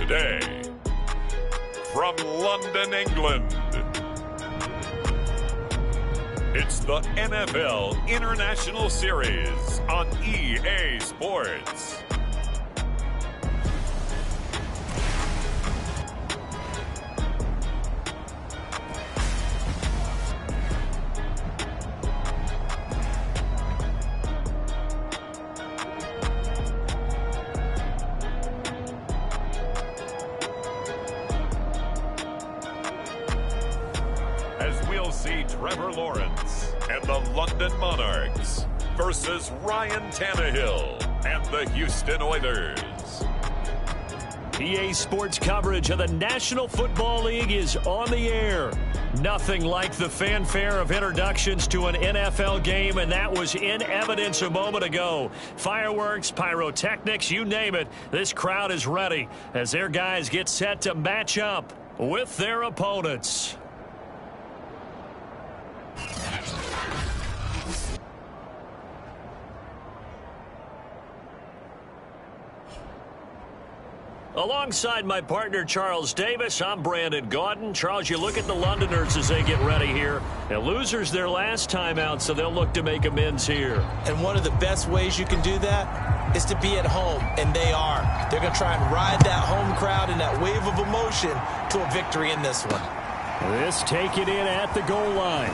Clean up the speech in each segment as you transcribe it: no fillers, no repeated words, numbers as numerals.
today, from London, England, it's the NFL International Series on EA Sports. As we'll see Trevor Lawrence and the London Monarchs versus Ryan Tannehill and the Houston Oilers. EA Sports coverage of the National Football League is on the air. Nothing like the fanfare of introductions to an NFL game, and that was in evidence a moment ago. Fireworks, pyrotechnics, you name it. This crowd is ready as their guys get set to match up with their opponents. Alongside my partner, Charles Davis, I'm Brandon Gaudin. Charles, you look at the Londoners as they get ready here. And losers their last time out, so they'll look to make amends here. And one of the best ways you can do that is to be at home, and they are. They're going to try and ride that home crowd and that wave of emotion to a victory in this one. This taken in at the goal line.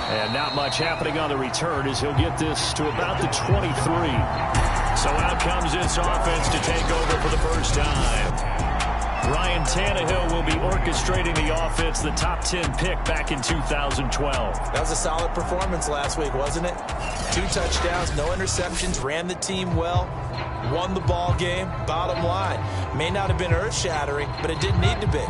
And not much happening on the return as he'll get this to about the 23. So out comes this offense to take over for the first time. Ryan Tannehill will be orchestrating the offense, the top 10 pick back in 2012. That was a solid performance last week, wasn't it? 2 touchdowns, no interceptions, ran the team well, won the ball game. Bottom line, may not have been earth-shattering, but it didn't need to be.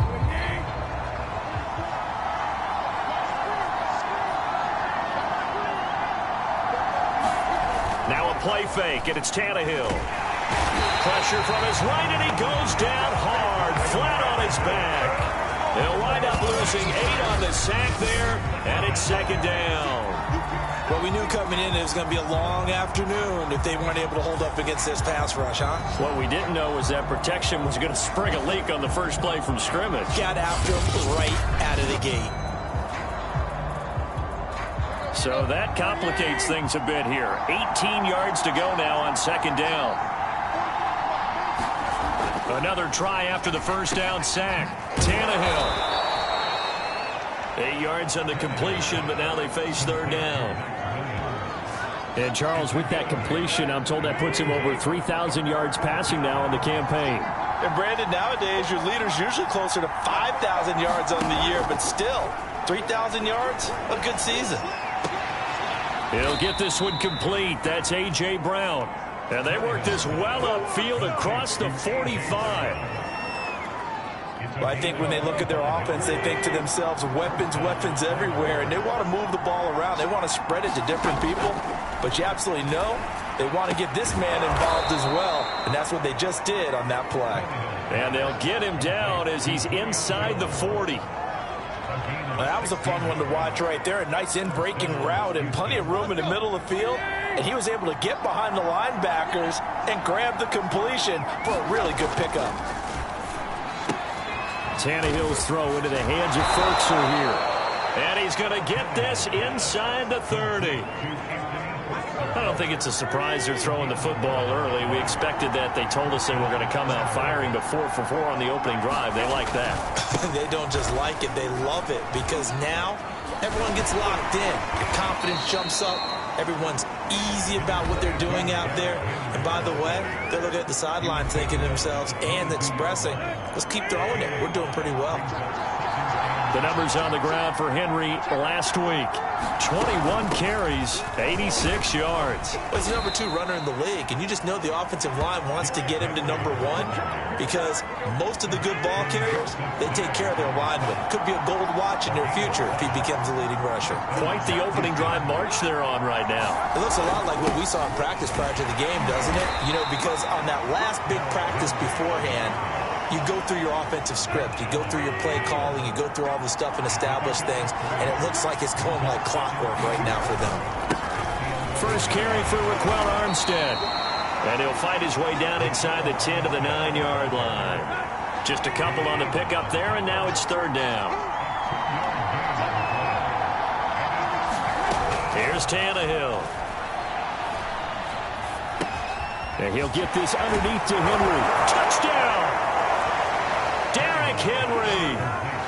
Now a play fake, and it's Tannehill. Pressure from his right, and he goes down hard, flat on his back. They'll wind up losing 8 on the sack there, and it's second down. Well, we knew coming in it was going to be a long afternoon if they weren't able to hold up against this pass rush, huh? What we didn't know was that protection was going to spring a leak on the first play from scrimmage. Got after him right out of the gate. So that complicates things a bit here. 18 yards to go now on second down. Another try after the first down sack. Tannehill. 8 yards on the completion, but now they face third down. And Charles, with that completion, I'm told that puts him over 3,000 yards passing now in the campaign. And Brandon, nowadays your leader's usually closer to 5,000 yards on the year, but still, 3,000 yards, a good season. He'll get this one complete. That's A.J. Brown. And they work this well upfield across the 45. Well, I think when they look at their offense, they think to themselves, weapons, weapons everywhere, and they want to move the ball around. They want to spread it to different people, but you absolutely know they want to get this man involved as well, and that's what they just did on that play. And they'll get him down as he's inside the 40. Well, that was a fun one to watch right there. A nice in-breaking route and plenty of room in the middle of the field. And he was able to get behind the linebackers and grab the completion for a really good pickup. Tannehill's throw into the hands of Folkser here. And he's going to get this inside the 30. I don't think it's a surprise they're throwing the football early. We expected that. They told us they were going to come out firing, but 4 for 4 on the opening drive. They like that. They don't just like it, they love it, because now everyone gets locked in. Your confidence jumps up. Everyone's easy about what they're doing out there. And by the way, they're looking at the sideline thinking to themselves and expressing, let's keep throwing it. We're doing pretty well. The numbers on the ground for Henry last week. 21 carries, 86 yards. Well, he's the number 2 runner in the league, and you just know the offensive line wants to get him to number 1 because most of the good ball carriers, they take care of their linemen. Could be a gold watch in their future if he becomes a leading rusher. Quite the opening drive march they're on right now. It looks a lot like what we saw in practice prior to the game, doesn't it? You know, because on that last big practice beforehand, you go through your offensive script, you go through your play calling, you go through all the stuff and establish things, and it looks like it's going like clockwork right now for them. First carry for Raquel Armstead. And he'll fight his way down inside the 10 to the 9-yard line. Just a couple on the pickup there, and now it's third down. Here's Tannehill. And he'll get this underneath to Henry. Touchdown! Derrick Henry.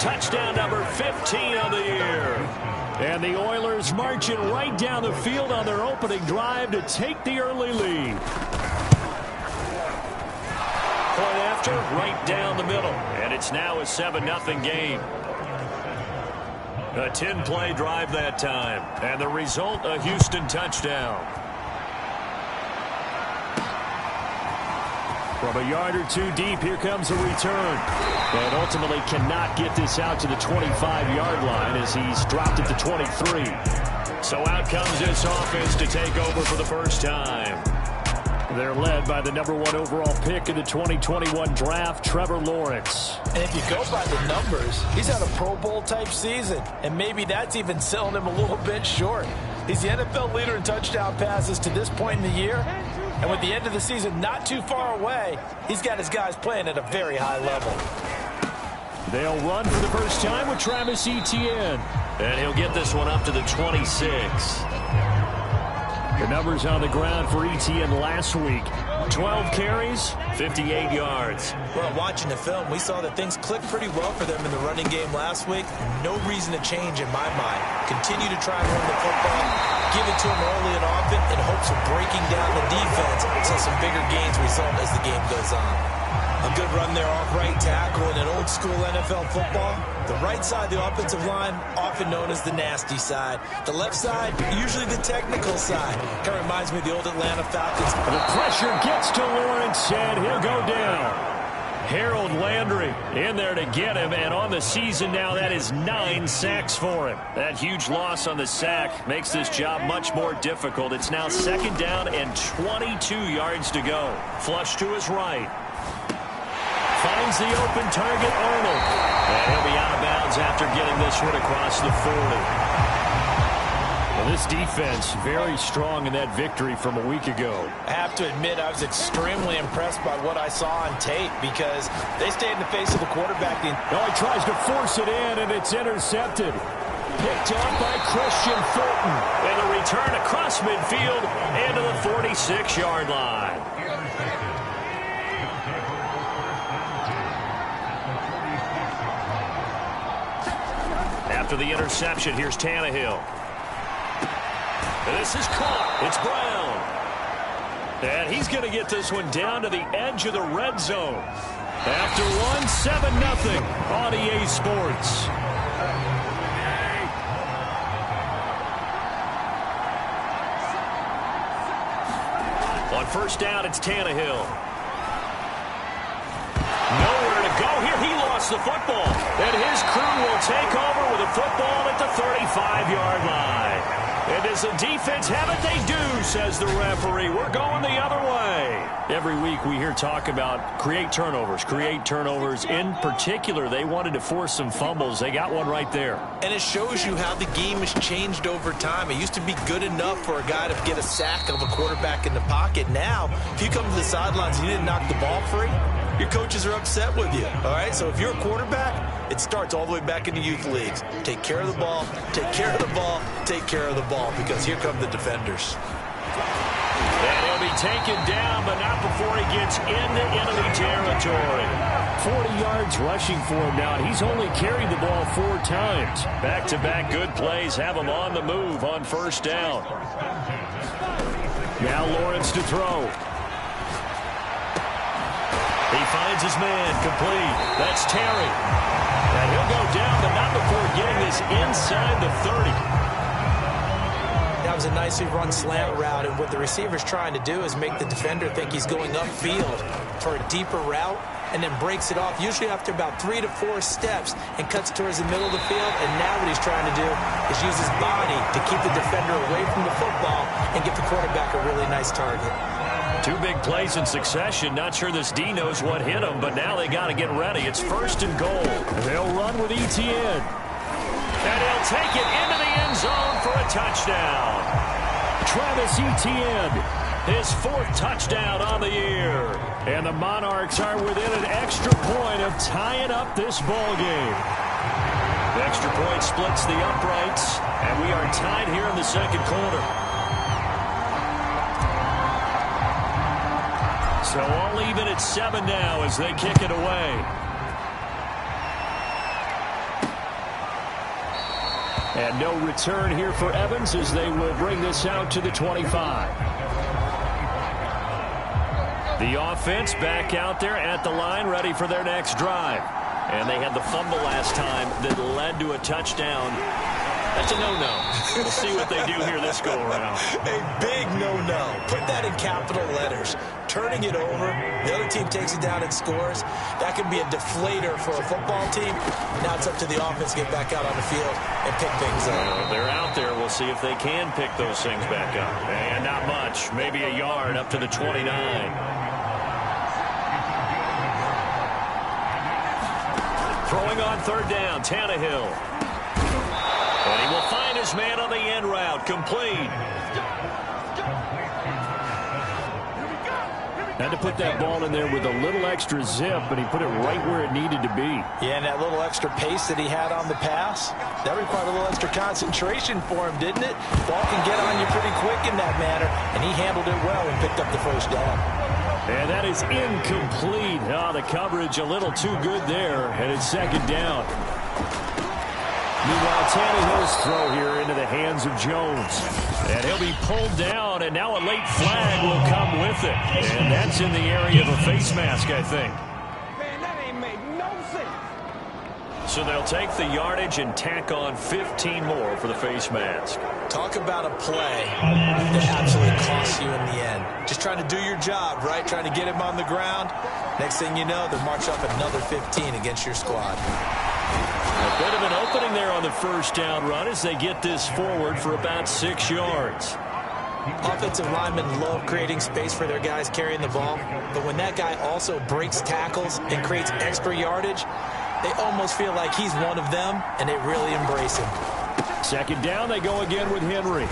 Touchdown number 15 of the year. And the Oilers marching right down the field on their opening drive to take the early lead. Point after, right down the middle. And it's now a 7-0 game. A 10-play drive that time. And the result, a Houston touchdown. From a yard or two deep, here comes a return. And ultimately cannot get this out to the 25-yard line as he's dropped at the 23. So out comes this offense to take over for the first time. They're led by the number 1 overall pick in the 2021 draft, Trevor Lawrence. And if you go by the numbers, he's had a Pro Bowl-type season. And maybe that's even selling him a little bit short. He's the NFL leader in touchdown passes to this point in the year. And with the end of the season not too far away, he's got his guys playing at a very high level. They'll run for the first time with Travis Etienne. And he'll get this one up to the 26. The numbers on the ground for Etienne last week. 12 carries, 58 yards. Well, watching the film, we saw that things clicked pretty well for them in the running game last week. No reason to change in my mind. Continue to try and run the football, give it to them early and often in hopes of breaking down the defense so some bigger gains result as the game goes on. A good run there off right tackle in an old-school NFL football. The right side, the offensive line, often known as the nasty side. The left side, usually the technical side. Kind of reminds me of the old Atlanta Falcons. The pressure gets to Lawrence, and he'll go down. Harold Landry in there to get him, and on the season now, that is 9 sacks for him. That huge loss on the sack makes this job much more difficult. It's now second down and 22 yards to go. Flush to his right. Finds the open target, Arnold. And he'll be out of bounds after getting this one across the 40. Well, this defense very strong in that victory from a week ago. I have to admit, I was extremely impressed by what I saw on tape because they stayed in the face of the quarterback. Oh, he tries to force it in, and it's intercepted. Picked up by Christian Fulton. And a return across midfield and to the 46-yard line. After the interception, here's Tannehill. And this is caught. It's Brown. And he's going to get this one down to the edge of the red zone. After one, 7-0 on EA Sports. On first down, it's Tannehill. Nowhere to go here. He lost the football. And his crew will take over with a football at the 35-yard line. And does the defense have it? They do, says the referee. We're going the other way. Every week we hear talk about create turnovers. In particular, they wanted to force some fumbles. They got one right there. And it shows you how the game has changed over time. It used to be good enough for a guy to get a sack of a quarterback in the pocket. Now, if you come to the sidelines and you didn't knock the ball free, your coaches are upset with you, all right? So if you're a quarterback, it starts all the way back in the youth leagues. Take care of the ball, take care of the ball, take care of the ball, because here come the defenders. And he'll be taken down, but not before he gets into enemy territory. 40 yards rushing for him now, and he's only carried the ball 4 times. Back-to-back good plays have him on the move on first down. Now Lawrence to throw. He finds his man, complete. That's Terry. And he'll go down, but not before getting this inside the 30. That was a nicely run slant route, and what the receiver's trying to do is make the defender think he's going upfield for a deeper route, and then breaks it off, usually after about 3 to 4 steps, and cuts towards the middle of the field. And now what he's trying to do is use his body to keep the defender away from the football and get the quarterback a really nice target. 2 big plays in succession. Not sure this D knows what hit him, but now they got to get ready. It's first and goal. They'll run with Etienne. And he'll take it into the end zone for a touchdown. Travis Etienne. His 4th touchdown on the year. And the Monarchs are within an extra point of tying up this ball game. The extra point splits the uprights, and we are tied here in the second quarter. So all even at 7 now as they kick it away. And no return here for Evans as they will bring this out to the 25. The offense back out there at the line, ready for their next drive. And they had the fumble last time that led to a touchdown. That's a no-no. We'll see what they do here this go-around. A big no-no. Put that in capital letters. Turning it over, the other team takes it down and scores. That can be a deflator for a football team. Now it's up to the offense to get back out on the field and pick things up. Well, they're out there. We'll see if they can pick those things back up. And not much. Maybe a yard up to the 29. Throwing on 3rd down, Tannehill. And he will find his man on the end route, complete. Had to put that ball in there with a little extra zip, but he put it right where it needed to be. Yeah, and that little extra pace that he had on the pass, that required a little extra concentration for him, didn't it? Ball can get on you pretty quick in that manner, and he handled it well and picked up the 1st down. And that is incomplete. Oh, the coverage a little too good there, and it's 2nd down. Meanwhile, Tannehill's throw here into the hands of Jones. And he'll be pulled down, and now a late flag will come with it. And that's in the area of a face mask, I think. Man, that ain't made no sense. So they'll take the yardage and tack on 15 more for the face mask. Talk about a play that absolutely costs you in the end. Just trying to do your job, right? Trying to get him on the ground. Next thing you know, they'll march up another 15 against your squad. A bit of an opening there on the 1st down run as they get this forward for about 6 yards. Offensive linemen love creating space for their guys carrying the ball, but when that guy also breaks tackles and creates extra yardage, they almost feel like he's one of them, and they really embrace him. 2nd down, they go again with Henry.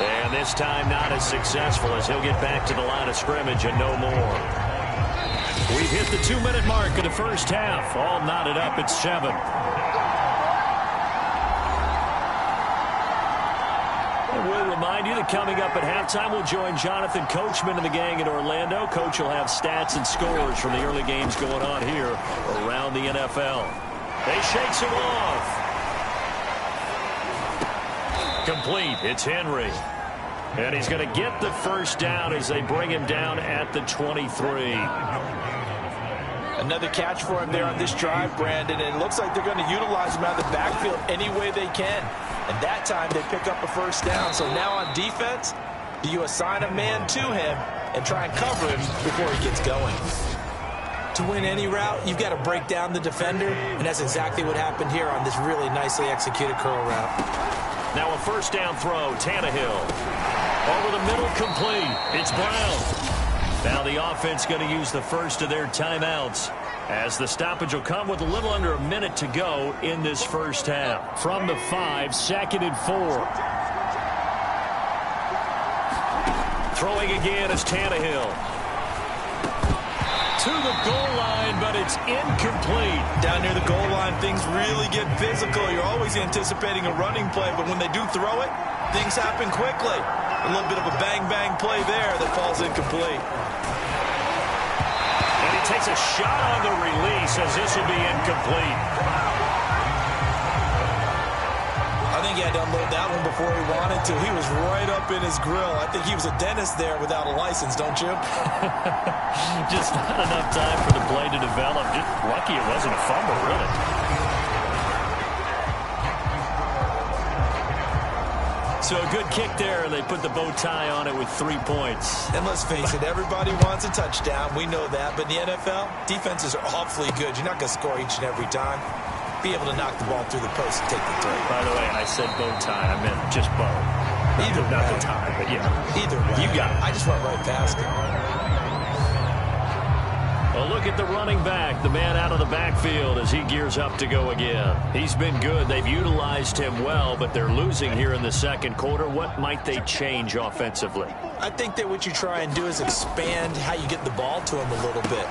And this time not as successful as he'll get back to the line of scrimmage and no more. We've hit the 2-minute mark of the 1st half. All knotted up at 7. And we'll remind you that coming up at halftime, we'll join Jonathan Coachman and the gang in Orlando. Coach will have stats and scores from the early games going on here around the NFL. They shakes him off. Complete. It's Henry. And he's going to get the 1st down as they bring him down at the 23. Another catch for him there on this drive, Brandon, and it looks like they're going to utilize him out of the backfield any way they can. And that time they pick up a 1st down. So now on defense, do you assign a man to him and try and cover him before he gets going? To win any route, you've got to break down the defender, and that's exactly what happened here on this really nicely executed curl route. Now a 1st down throw, Tannehill. Over the middle, complete. It's Brown. Now the offense going to use the 1st of their timeouts as the stoppage will come with a little under a minute to go in this 1st half. From the 5, 2nd and 4. Throwing again is Tannehill. To the goal line, but it's incomplete. Down near the goal line, things really get physical. You're always anticipating a running play, but when they do throw it, things happen quickly. A little bit of a bang-bang play there that falls incomplete. And he takes a shot on the release as this will be incomplete. I think he had to unload that one before he wanted to. He was right up in his grill. I think he was a dentist there without a license, don't you? Just not enough time for the play to develop. Just lucky it wasn't a fumble, really. So a good kick there, and they put the bow tie on it with 3 points. And let's face it, everybody wants a touchdown. We know that. But in the NFL, defenses are awfully good. You're not going to score each and every time. Be able to knock the ball through the post and take the throw. By the way, I said bow tie. I meant just bow. Either not way. the tie, but yeah. Either way. You got it. I just went right past it. A look at the running back, the man out of the backfield as he gears up to go again. He's been good. They've utilized him well, but they're losing here in the second quarter. What might they change offensively? I think that what you try and do is expand how you get the ball to him a little bit.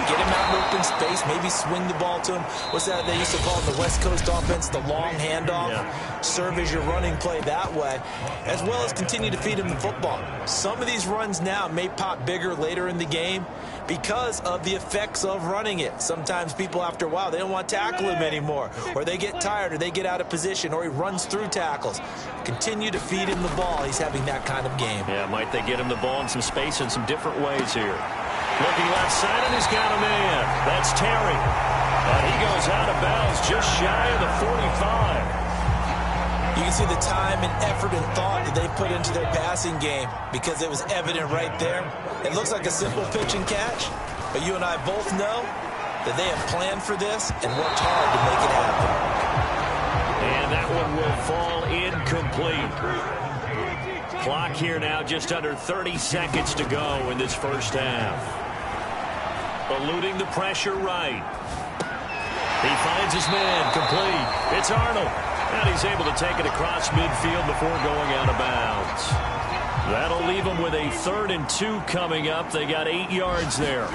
Get him out in open space, maybe swing the ball to him. What's that they used to call in the West Coast offense, the long handoff? Yeah. Serve as your running play that way, as well as continue to feed him the football. Some of these runs now may pop bigger later in the game because of the effects of running it. Sometimes people, after a while, they don't want to tackle him anymore, or they get tired, or they get out of position, or he runs through tackles. Continue to feed him the ball. He's having that kind of game. Yeah, might they get him the ball in some space in some different ways here. Looking left side, and he's got a man. That's Terry. And he goes out of bounds just shy of the 45. You can see the time and effort and thought that they put into their passing game because it was evident right there. It looks like a simple pitch and catch, but you and I both know that they have planned for this and worked hard to make it happen. And that one will fall incomplete. Clock here now, just under 30 seconds to go in this first half. Eluding the pressure right. He finds his man, complete. It's Arnold. And he's able to take it across midfield before going out of bounds. That'll leave them with a 3rd and 2 coming up. They got 8 yards there.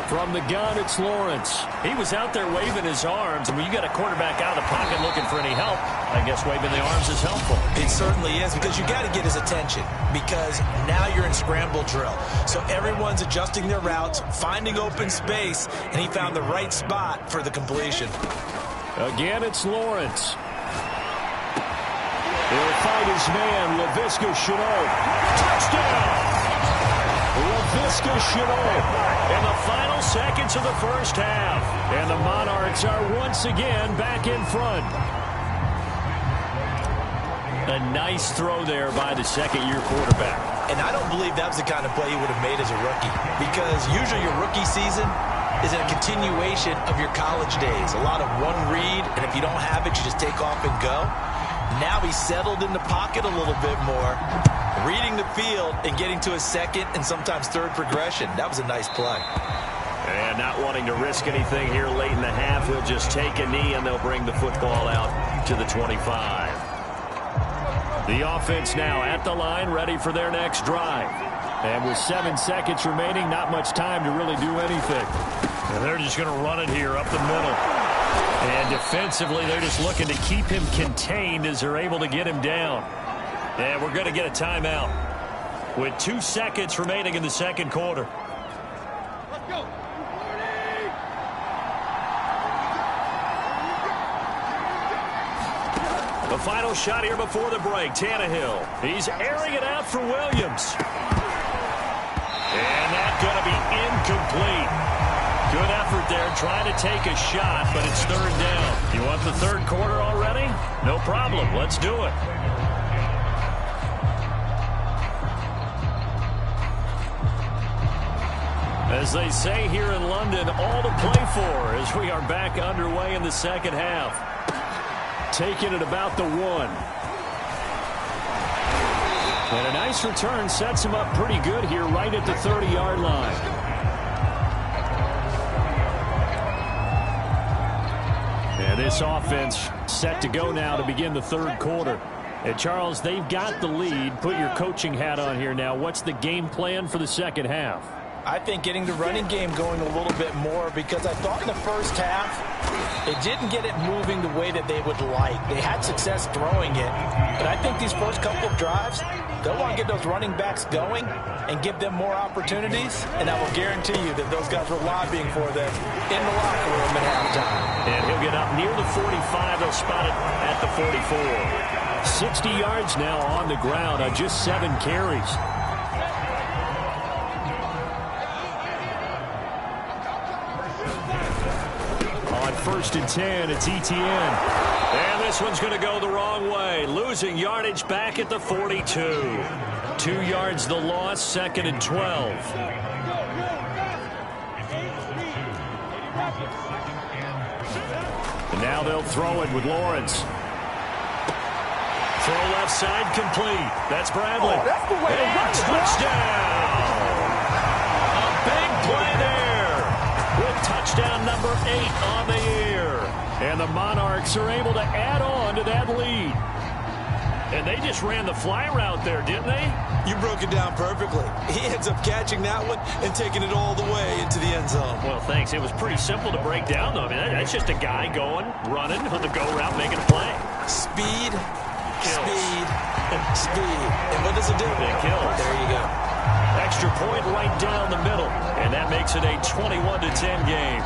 From the gun, it's Lawrence. He was out there waving his arms. And when you got a quarterback out of the pocket looking for any help, I guess waving the arms is helpful. It certainly is, because you got to get his attention, because now you're in scramble drill. So everyone's adjusting their routes, finding open space, and he found the right spot for the completion. Again, it's Lawrence. He'll fight his man, Laviska Shenault. Touchdown! Laviska Shenault in the final seconds of the first half. And the Monarchs are once again back in front. A nice throw there by the second-year quarterback. And I don't believe that was the kind of play he would have made as a rookie, because usually your rookie season is a continuation of your college days. A lot of one read, and if you don't have it, you just take off and go. Now he's settled in the pocket a little bit more, reading the field and getting to his second and sometimes third progression. That was a nice play. And not wanting to risk anything here late in the half, he'll just take a knee and they'll bring the football out to the 25. The offense now at the line, ready for their next drive. And with 7 seconds remaining, not much time to really do anything. And they're just going to run it here up the middle. And defensively, they're just looking to keep him contained as they're able to get him down. And we're going to get a timeout with 2 seconds remaining in the second quarter. Let's go. The final shot here before the break. Tannehill. He's airing it out for Williams. And that's going to be incomplete. Good effort there trying to take a shot, but it's 3rd down. You want the third quarter already? No problem. Let's do it. As they say here in London, all to play for as we are back underway in the second half. Taking it about the 1. And a nice return sets him up pretty good here right at the 30-yard line. And this offense set to go now to begin the third quarter. And Charles, they've got the lead. Put your coaching hat on here now. What's the game plan for the second half? I think getting the running game going a little bit more, because I thought in the first half they didn't get it moving the way that they would like. They had success throwing it, but I think these first couple of drives, they'll want to get those running backs going and give them more opportunities, and I will guarantee you that those guys were lobbying for them in the locker room at halftime. And he'll get up near the 45. They'll spot it at the 44. 60 yards now on the ground on just 7 carries. On 1st and 10, it's Etienne. And this one's going to go the wrong way. Losing yardage back at the 42. 2 yards the loss, 2nd and 12. And now they'll throw it with Lawrence. Throw left side complete. That's Bradley. Oh, that's the way to run it. Touchdown. A big play there. touchdown number 8 on the year. And the Monarchs are able to add on to that lead. And they just ran the fly route there, didn't they? You broke it down perfectly. He ends up catching that one and taking it all the way into the end zone. Well, thanks. It was pretty simple to break down, though. I mean, that's just a guy going, running on the go route, making a play. Speed, speed, speed. And what does it do? It kills. There you go. Extra point right down the middle. And that makes it a 21-10 game.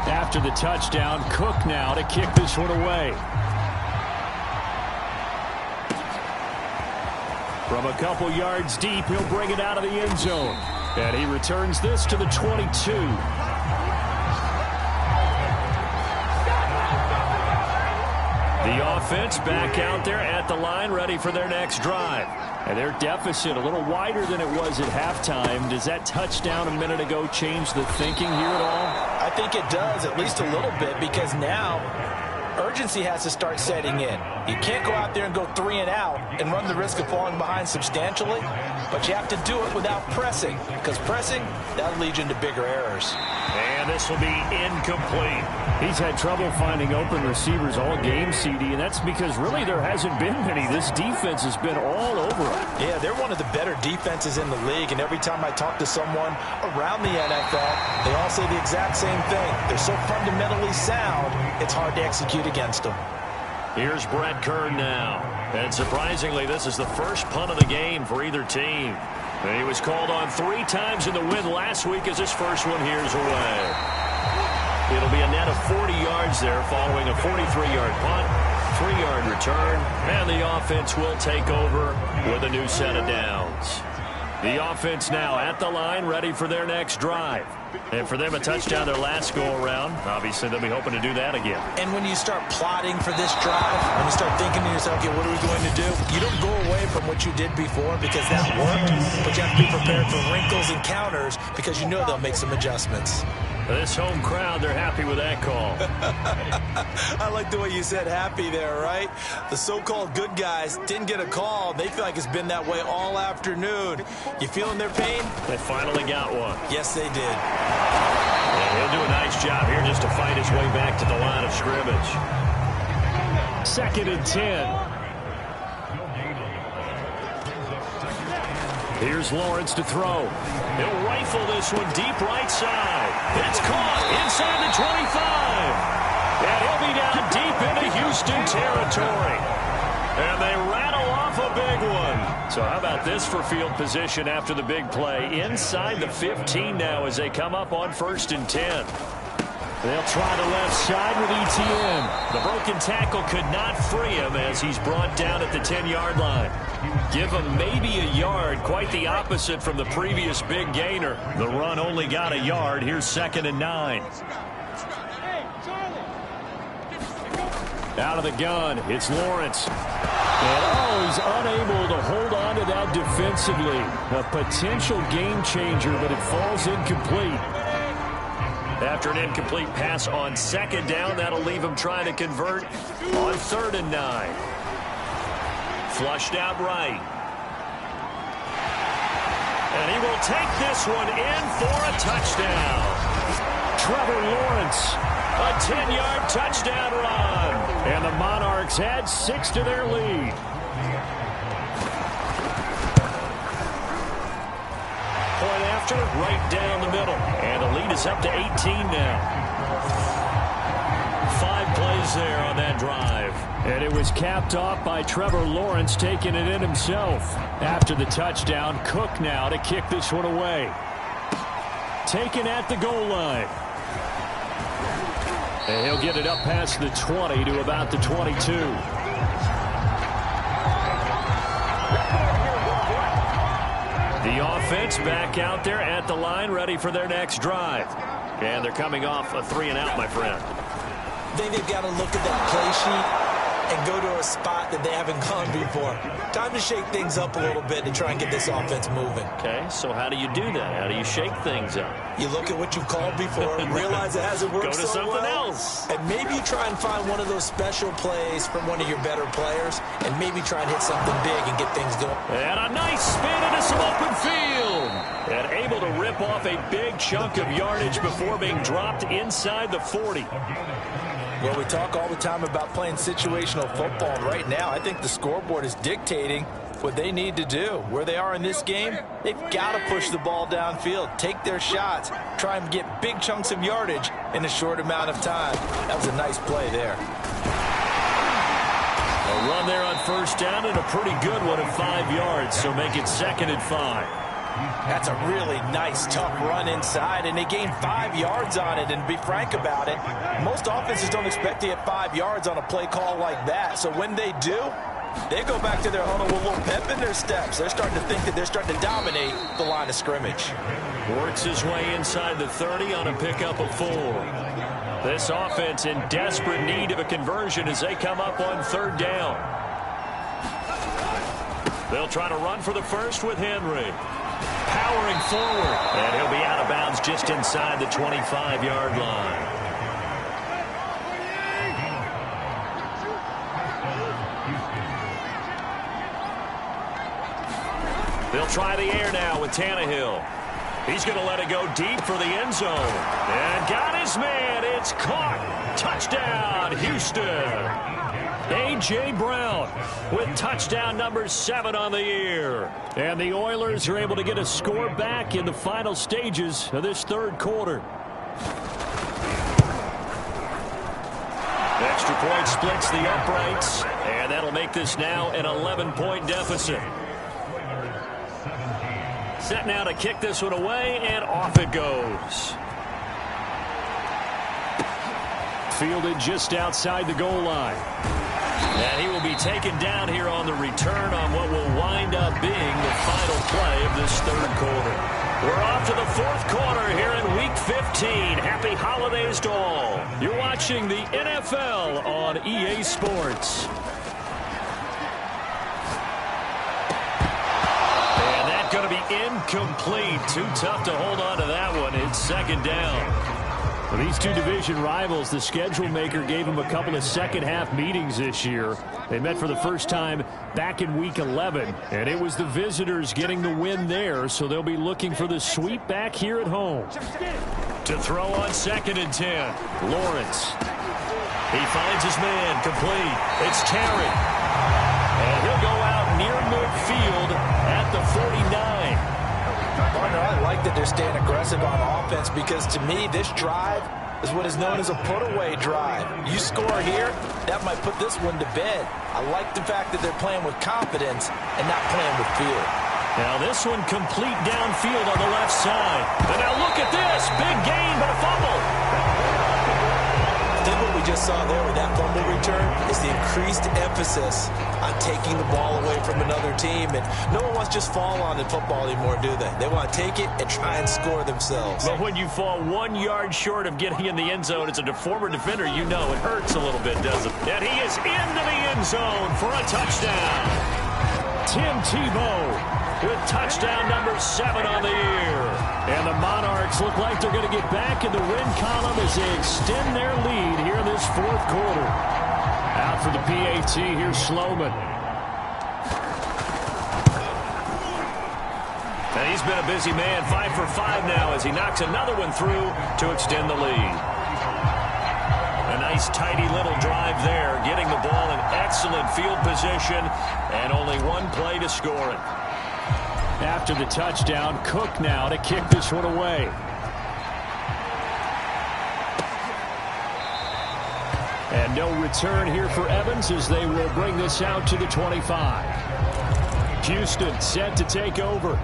After the touchdown, Cook now to kick this one away. From a couple yards deep, he'll bring it out of the end zone. And he returns this to the 22. The offense back out there at the line, ready for their next drive. And their deficit a little wider than it was at halftime. Does that touchdown a minute ago change the thinking here at all? I think it does, at least a little bit, because now urgency has to start setting in. You can't go out there and go 3 and out and run the risk of falling behind substantially, but you have to do it without pressing, because pressing, that'll lead you into bigger errors. And this will be incomplete. He's had trouble finding open receivers all game, CD, and that's because really there hasn't been many. This defense has been all over him. Yeah, they're one of the better defenses in the league, and every time I talk to someone around the NFL, they all say the exact same thing. They're so fundamentally sound, it's hard to execute against them. Here's Brett Kern now. And surprisingly, this is the first punt of the game for either team. And he was called on 3 times in the win last week as his first one here's away. It'll be a net of 40 yards there following a 43-yard punt, 3-yard return, and the offense will take over with a new set of downs. The offense now at the line, ready for their next drive. And for them, a touchdown their last go-around. Obviously, they'll be hoping to do that again. And when you start plotting for this drive, when you start thinking to yourself, okay, what are we going to do? You don't go away from what you did before because that worked, but you have to be prepared for wrinkles and counters because you know they'll make some adjustments. This home crowd, they're happy with that call. I like the way you said happy there, right? The so-called good guys didn't get a call. They feel like it's been that way all afternoon. You feeling their pain? They finally got one. Yes, they did. And he'll do a nice job here just to fight his way back to the line of scrimmage. 2nd and 10. Here's Lawrence to throw. He'll rifle this one deep right side. It's caught inside the 25. And he'll be down deep into Houston territory. And they rattle off a big one. So how about this for field position after the big play? Inside the 15 now as they come up on 1st and 10. They'll try the left side with ETN. The broken tackle could not free him as he's brought down at the 10-yard line. Give him maybe a yard, quite the opposite from the previous big gainer. The run only got a yard. Here's 2nd and 9. Out of the gun, it's Lawrence. And he's unable to hold on to that defensively. A potential game changer, but it falls incomplete. After an incomplete pass on 2nd down, that'll leave him trying to convert on 3rd and 9. Flushed out right. And he will take this one in for a touchdown. Trevor Lawrence, a 10-yard touchdown run. And the Monarchs add 6 to their lead. Point after, right down the middle. And the lead is up to 18 now. 5 plays there on that drive. And it was capped off by Trevor Lawrence taking it in himself. After the touchdown, Cook now to kick this one away. Taken at the goal line. And he'll get it up past the 20 to about the 22. The offense back out there at the line, ready for their next drive. And they're coming off a 3-and-out, my friend. I think they've got to look at that play sheet and go to a spot that they haven't gone before. Time to shake things up a little bit to try and get this offense moving. Okay, so how do you do that? How do you shake things up? You look at what you've called before, realize it hasn't worked so well. Go to something else. And maybe try and find one of those special plays from one of your better players, and maybe try and hit something big and get things going. And a nice spin into some open field. And able to rip chip off a big chunk of yardage before being dropped inside the 40. Well, we talk all the time about playing situational football. Right now, I think the scoreboard is dictating what they need to do. Where they are in this game, they've got to push the ball downfield, take their shots, try and get big chunks of yardage in a short amount of time. That was a nice play there. A run there on first down and a pretty good one at 5 yards, so make it 2nd and 5. That's a really nice, tough run inside, and they gained 5 yards on it. And to be frank about it, most offenses don't expect to get 5 yards on a play call like that. So when they do, they go back to their huddle with a little pep in their steps. They're starting to think that they're starting to dominate the line of scrimmage. Works his way inside the 30 on a pickup of 4. This offense in desperate need of a conversion as they come up on 3rd down. They'll try to run for the first with Henry. Powering forward, and he'll be out of bounds just inside the 25-yard line. They'll try the air now with Tannehill. He's going to let it go deep for the end zone. And got his man. It's caught. Touchdown, Houston. A.J. Brown with touchdown number 7 on the year. And the Oilers are able to get a score back in the final stages of this 3rd quarter. Extra point splits the uprights, and that'll make this now an 11-point deficit. Set now to kick this one away, and off it goes. Fielded just outside the goal line. And he will be taken down here on the return on what will wind up being the final play of this 3rd quarter. We're off to the 4th quarter here in Week 15. Happy holidays to all. You're watching the NFL on EA Sports. And that's going to be incomplete. Too tough to hold on to that one. It's 2nd down. For these two division rivals, the schedule maker gave them a couple of second-half meetings this year. They met for the first time back in Week 11, and it was the visitors getting the win there, so they'll be looking for the sweep back here at home. To throw on 2nd and 10, Lawrence. He finds his man, complete. It's Terry. And he'll go out near midfield at the 49. I like that they're staying aggressive on offense because, to me, this drive is what is known as a put-away drive. You score here, that might put this one to bed. I like the fact that they're playing with confidence and not playing with fear. Now this one complete downfield on the left side. And now look at this. Big gain, but a fumble. I think what we just saw there with that fumble return is the increased emphasis on taking the ball away from another team. And no one wants to just fall on in football anymore, do they? They want to take it and try and score themselves. But when you fall 1 yard short of getting in the end zone as a former defender, you know it hurts a little bit, doesn't it? And he is into the end zone for a touchdown. Tim Tebow with touchdown number 7 on the year. And the Monarchs look like they're going to get back in the win column as they extend their lead here in this 4th quarter. Out for the PAT, here's Sloman. And he's been a busy man, 5 for 5 now as he knocks another one through to extend the lead. A nice tidy little drive there, getting the ball in excellent field position, and only one play to score it. After the touchdown, Cook now to kick this one away. And no return here for Evans as they will bring this out to the 25. Houston set to take over.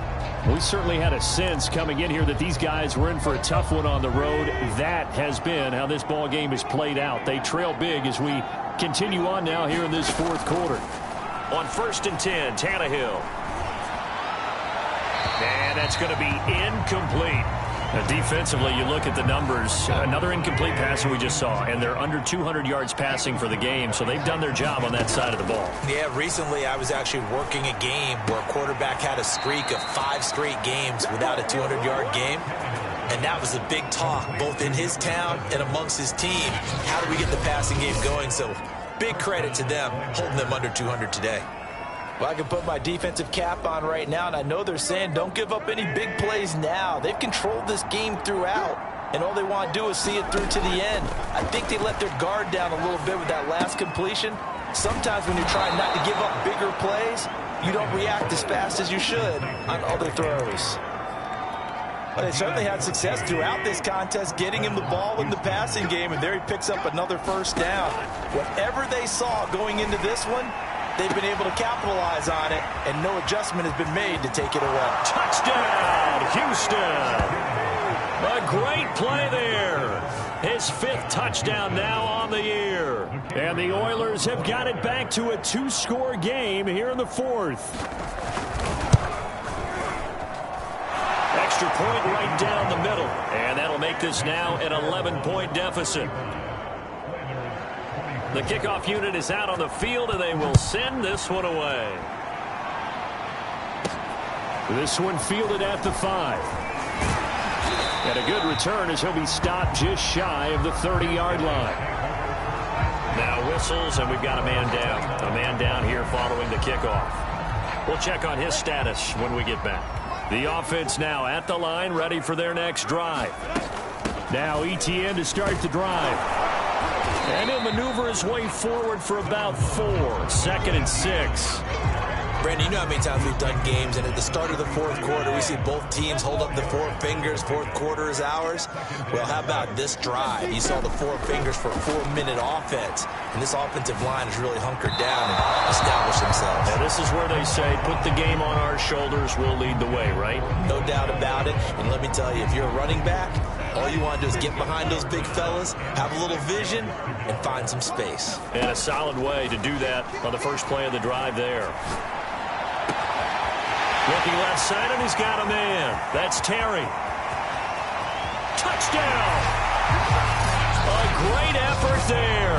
We certainly had a sense coming in here that these guys were in for a tough one on the road. That has been how this ball game has played out. They trail big as we continue on now here in this 4th quarter. On 1st and 10, Tannehill. And that's going to be incomplete. Now, defensively, you look at the numbers. Another incomplete pass that we just saw, and they're under 200 yards passing for the game, so they've done their job on that side of the ball. Yeah, recently I was actually working a game where a quarterback had a streak of 5 straight games without a 200-yard game, and that was a big talk, both in his town and amongst his team. How do we get the passing game going? So big credit to them, holding them under 200 today. Well, I can put my defensive cap on right now, and I know they're saying don't give up any big plays now. They've controlled this game throughout, and all they want to do is see it through to the end. I think they let their guard down a little bit with that last completion. Sometimes when you're trying not to give up bigger plays, you don't react as fast as you should on other throws. But they certainly had success throughout this contest, getting him the ball in the passing game, and there he picks up another first down. Whatever they saw going into this one, they've been able to capitalize on it, and no adjustment has been made to take it away. Touchdown, Houston. A great play there. His 5th touchdown now on the year. And the Oilers have got it back to a 2-score game here in the 4th. Extra point right down the middle. And that'll make this now an 11-point deficit. The kickoff unit is out on the field, and they will send this one away. This one fielded at the 5. And a good return as he'll be stopped just shy of the 30-yard line. Now whistles, and we've got a man down. A man down here following the kickoff. We'll check on his status when we get back. The offense now at the line, ready for their next drive. Now ETN to start the drive. And he'll maneuver his way forward for about 4. 2nd and 6. Brandon, you know how many times we've done games, and at the start of the 4th quarter, we see both teams hold up the 4 fingers. 4th quarter is ours. Well, how about this drive? You saw the 4 fingers for a 4-minute offense, and this offensive line has really hunkered down and established themselves. Now, this is where they say, put the game on our shoulders, we'll lead the way, right? No doubt about it, and let me tell you, if you're a running back, all you want to do is get behind those big fellas, have a little vision, and find some space. And a solid way to do that on the first play of the drive there. Looking left side, and he's got a man. That's Terry. Touchdown! A great effort there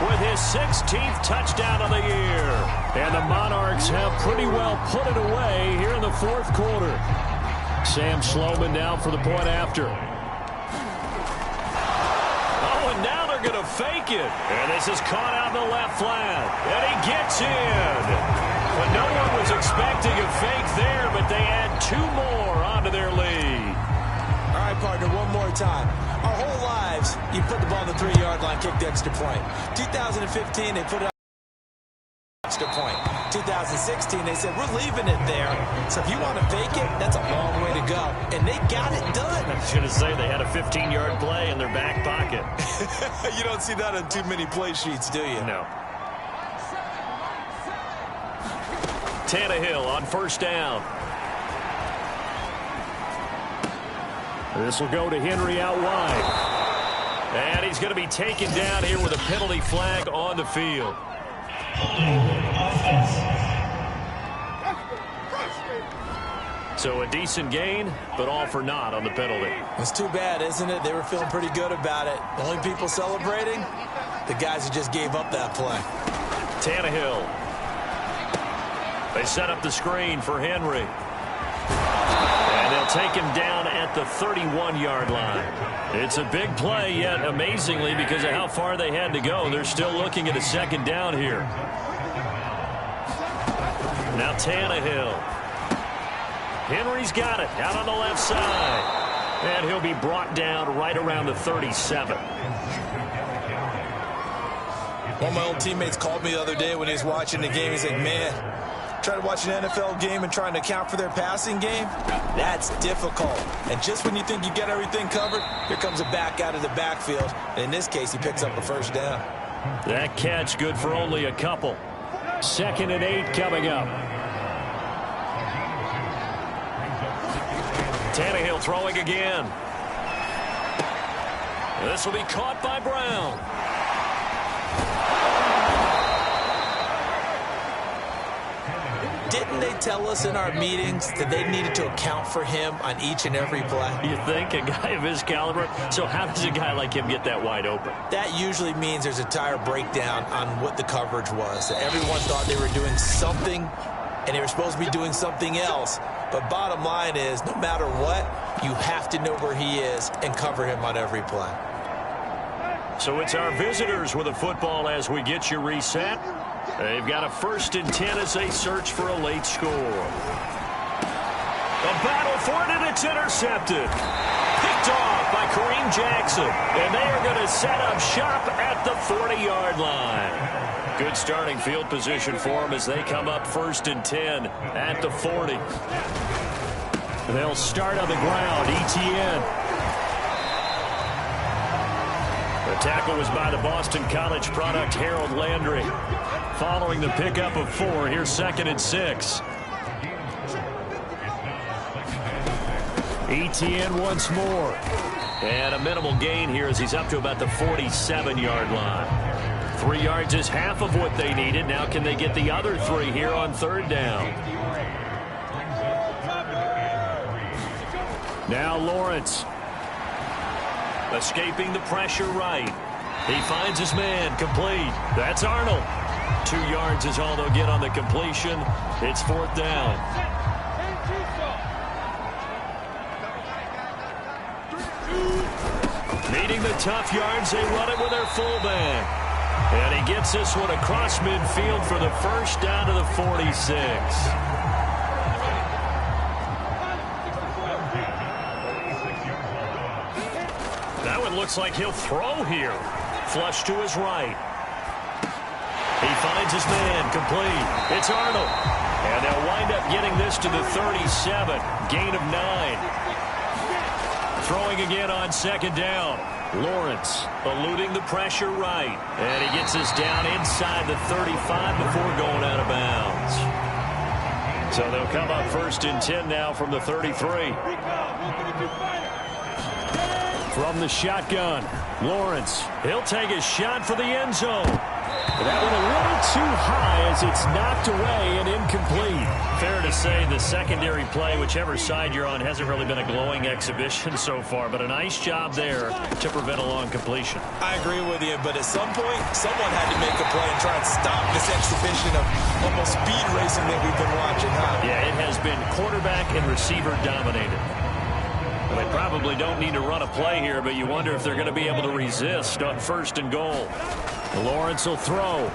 with his 16th touchdown of the year. And the Monarchs have pretty well put it away here in the 4th quarter. Sam Sloman now for the point after. Oh, and now they're going to fake it. And this is caught out in the left flat. And he gets in. But no one was expecting a fake there, but they add 2 more onto their lead. All right, partner, one more time. Our whole lives, you put the ball on the 3-yard line, kick the extra point. 2015, they put it on the extra point. 2016, they said, we're leaving it there. So if you want to fake it, that's a long way to go. And they got it done. I was going to say they had a 15-yard play in their back pocket. You don't see that on too many play sheets, do you? No. Tannehill on first down. This will go to Henry out wide. And he's going to be taken down here with a penalty flag on the field. So a decent gain, but all for naught on the penalty. It's too bad, isn't it? They were feeling pretty good about it. The only people celebrating, the guys who just gave up that play. Tannehill. They set up the screen for Henry. And they'll take him down at the 31-yard line. It's a big play, yet amazingly, because of how far they had to go, they're still looking at a 2nd down here. Now Tannehill. Henry's got it out on the left side. And he'll be brought down right around the 37. One of my old teammates called me the other day when he was watching the game. He's like, man, trying to watch an NFL game and trying to account for their passing game, that's difficult. And just when you think you get everything covered, here comes a back out of the backfield. And in this case, he picks up a first down. That catch good for only a couple. 2nd and 8 coming up. Tannehill throwing again. This will be caught by Brown. Didn't they tell us in our meetings that they needed to account for him on each and every play? You think a guy of his caliber? So how does a guy like him get that wide open? That usually means there's a entire breakdown on what the coverage was. That everyone thought they were doing something, and they were supposed to be doing something else. But bottom line is, no matter what, you have to know where he is and cover him on every play. So it's our visitors with a football as we get you reset. They've got a 1st and 10 as they search for a late score. A battle for it, and it's intercepted. Picked off by Kareem Jackson. And they are going to set up shop at the 40-yard line. Good starting field position for them as they come up 1st and 10 at the 40. They'll start on the ground. ETN. The tackle was by the Boston College product, Harold Landry. Following the pickup of 4, here's 2nd and 6. ETN once more. And a minimal gain here as he's up to about the 47-yard line. 3 yards is half of what they needed. Now can they get the other 3 here on 3rd down? Now Lawrence. Escaping the pressure right. He finds his man, complete. That's Arnold. 2 yards is all they'll get on the completion. It's 4th down. Needing the tough yards, they run it with their fullback. And he gets this one across midfield for the 1st down to the 46. That one looks like he'll throw here. Flush to his right. He finds his man, complete. It's Arnold. And they'll wind up getting this to the 37. Gain of 9. Throwing again on 2nd down. Lawrence eluding the pressure right. And he gets this down inside the 35 before going out of bounds. So they'll come up 1st and 10 now from the 33. From the shotgun, Lawrence. He'll take a shot for the end zone. That one a little too high as it's knocked away and incomplete. Fair to say the secondary play, whichever side you're on, hasn't really been a glowing exhibition so far, but a nice job there to prevent a long completion. I agree with you, but at some point, someone had to make a play and try and stop this exhibition of almost speed racing that we've been watching, huh? Yeah, it has been quarterback and receiver dominated. Well, they probably don't need to run a play here, but you wonder if they're going to be able to resist on 1st and goal. Lawrence will throw.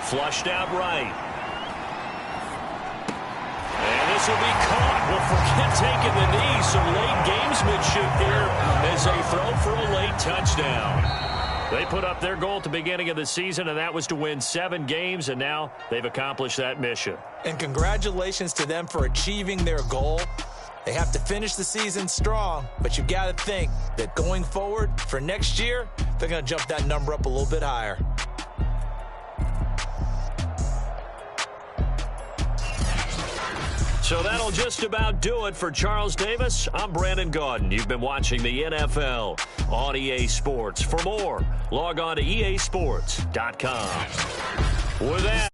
Flushed out right. And this will be caught. Well, forget taking the knee. Some late gamesmanship here as they throw for a late touchdown. They put up their goal at the beginning of the season, and that was to win 7 games, and now they've accomplished that mission. And congratulations to them for achieving their goal. They have to finish the season strong, but you got to think that going forward for next year, they're going to jump that number up a little bit higher. So that'll just about do it for Charles Davis. I'm Brandon Gaudin. You've been watching the NFL on EA Sports. For more, log on to easports.com. With that...